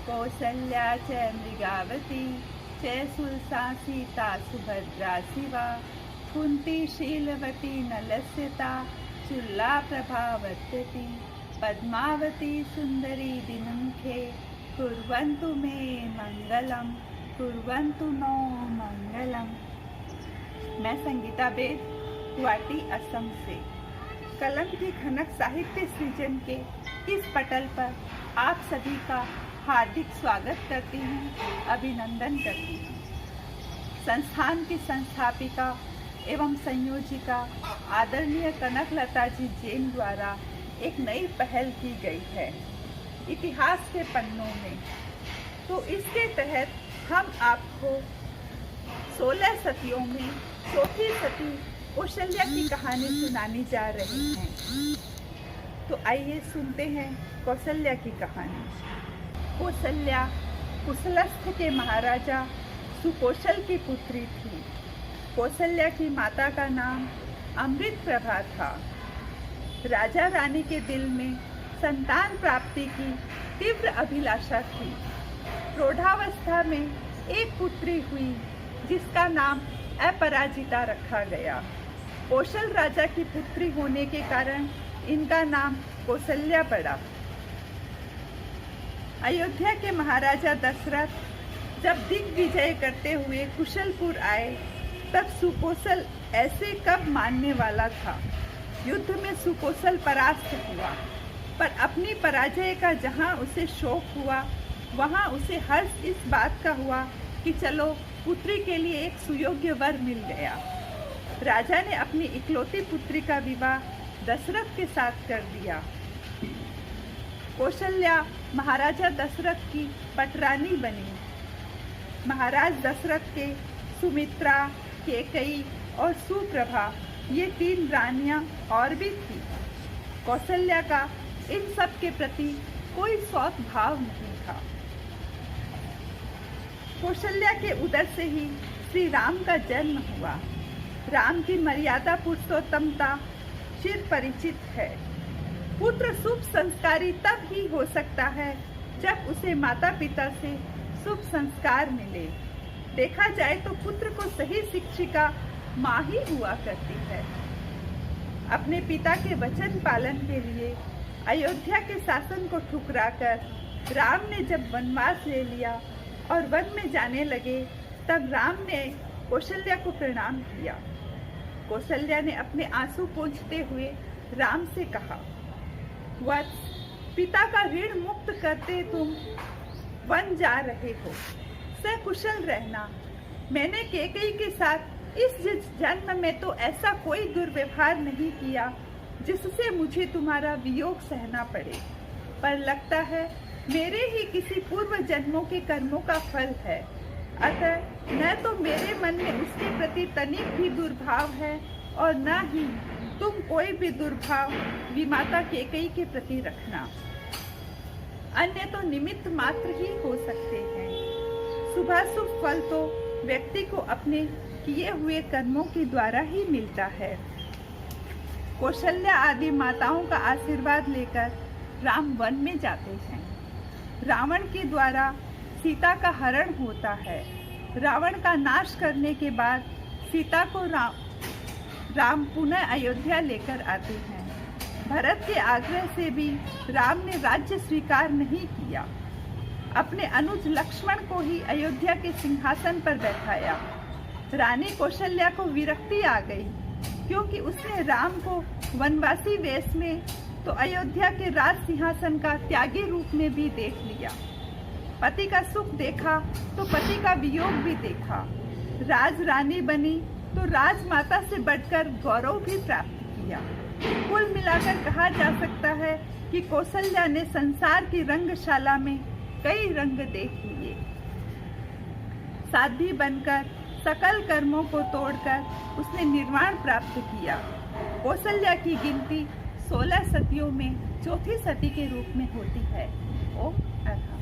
कौसल्या च मृगावती च सुरसा सीता सुभद्रा शिवा कुंती शीलवती नलस्यता चुल्ला प्रभावत्यति पद्मावती सुंदरी दिनमुखे कुर्वन्तु मे मंगलम कुर्वन्तु नो मंगलम। मैं संगीता बेद, गुवाहाटी, असम से कलम की खनक साहित्य सृजन के इस पटल पर आप सभी का हार्दिक स्वागत करती हूँ, अभिनंदन करती हूँ। संस्थान की संस्थापिका एवं संयोजिका आदरणीय कनकलता जी जैन द्वारा एक नई पहल की गई है इतिहास के पन्नों में। तो इसके तहत हम आपको 16 सतियों में चौथी सती कौशल्या की कहानी सुनाने जा रहे हैं। तो आइए सुनते हैं कौशल्या की कहानी। कौशल्या कुशलस्थ के महाराजा सुकौशल की पुत्री थी। कौशल्या की माता का नाम अमृत प्रभा था। राजा रानी के दिल में संतान प्राप्ति की तीव्र अभिलाषा थी। प्रौढ़ावस्था में एक पुत्री हुई जिसका नाम अपराजिता रखा गया। कौशल राजा की पुत्री होने के कारण इनका नाम कौशल्या पड़ा। अयोध्या के महाराजा दशरथ जब दिग्विजय करते हुए कुशलपुर आए तब सुकौशल ऐसे कब मानने वाला था। युद्ध में सुकौशल परास्त हुआ, पर अपनी पराजय का जहां उसे शोक हुआ वहां उसे हर्ष इस बात का हुआ कि चलो पुत्री के लिए एक सुयोग्य वर मिल गया। राजा ने अपनी इकलौती पुत्री का विवाह दशरथ के साथ कर दिया। कौशल्या महाराजा दशरथ की पटरानी बनी। महाराज दशरथ के सुमित्रा, कैकेयी और सुप्रभा ये 3 रानियां और भी थी। कौशल्या का इन सब के प्रति कोई स्वार्थ भाव नहीं था। कौशल्या के उदर से ही श्री राम का जन्म हुआ। राम की मर्यादा पुरुषोत्तमता चिर परिचित है। पुत्र शुभ संस्कारी तब ही हो सकता है जब उसे माता पिता से शुभ संस्कार मिले। देखा जाए तो पुत्र को सही शिक्षिका माँ ही हुआ करती है। अपने पिता के वचन पालन के लिए अयोध्या के शासन को ठुकराकर राम ने जब वनवास ले लिया और वन में जाने लगे तब राम ने कौशल्या को प्रणाम किया। कौशल्या ने अपने आंसू पोंछते हुए राम से कहा, वत्स, पिता का ऋण मुक्त करते तुम वन जा रहे हो, सकुशल रहना। मैंने कैकेयी के साथ इस जन्म में तो ऐसा कोई दुर्व्यवहार नहीं किया जिससे मुझे तुम्हारा वियोग सहना पड़े, पर लगता है मेरे ही किसी पूर्व जन्मों के कर्मों का फल है। अतः न तो मेरे मन में उसके प्रति तनिक भी दुर्भाव है और न ही तुम कोई भी दुर्भाव विमाता कैकेयी के प्रति रखना। अन्य तो निमित्त मात्र ही हो सकते हैं। शुभाशुभ फल तो व्यक्ति को अपने किए हुए कर्मों के द्वारा ही मिलता है। कौशल्या आदि माताओं का आशीर्वाद लेकर राम वन में जाते हैं। रावण के द्वारा सीता का हरण होता है। रावण का नाश करने के बाद सीता को राम पुनः अयोध्या लेकर आते हैं। भरत के आग्रह से भी राम ने राज्य स्वीकार नहीं किया। अपने अनुज लक्ष्मण को ही अयोध्या के सिंहासन पर बैठाया। रानी कौशल्या को विरक्ति आ गई क्योंकि उसने राम को वनवासी वेश में तो अयोध्या के राज सिंहासन का त्यागी रूप में भी देख लिया। पति का सुख देखा तो पति का वियोग भी देखा। राज रानी बनी तो राजमाता से बढ़कर गौरव भी प्राप्त किया। कुल मिलाकर कहा जा सकता है कि कौशल्या ने संसार की रंगशाला में कई रंग देख लिए। साध्वी बनकर सकल कर्मों को तोड़कर उसने निर्वाण प्राप्त किया। कौशल्या की गिनती 16 सतियों में चौथी सती के रूप में होती है। ओम अर्हम्।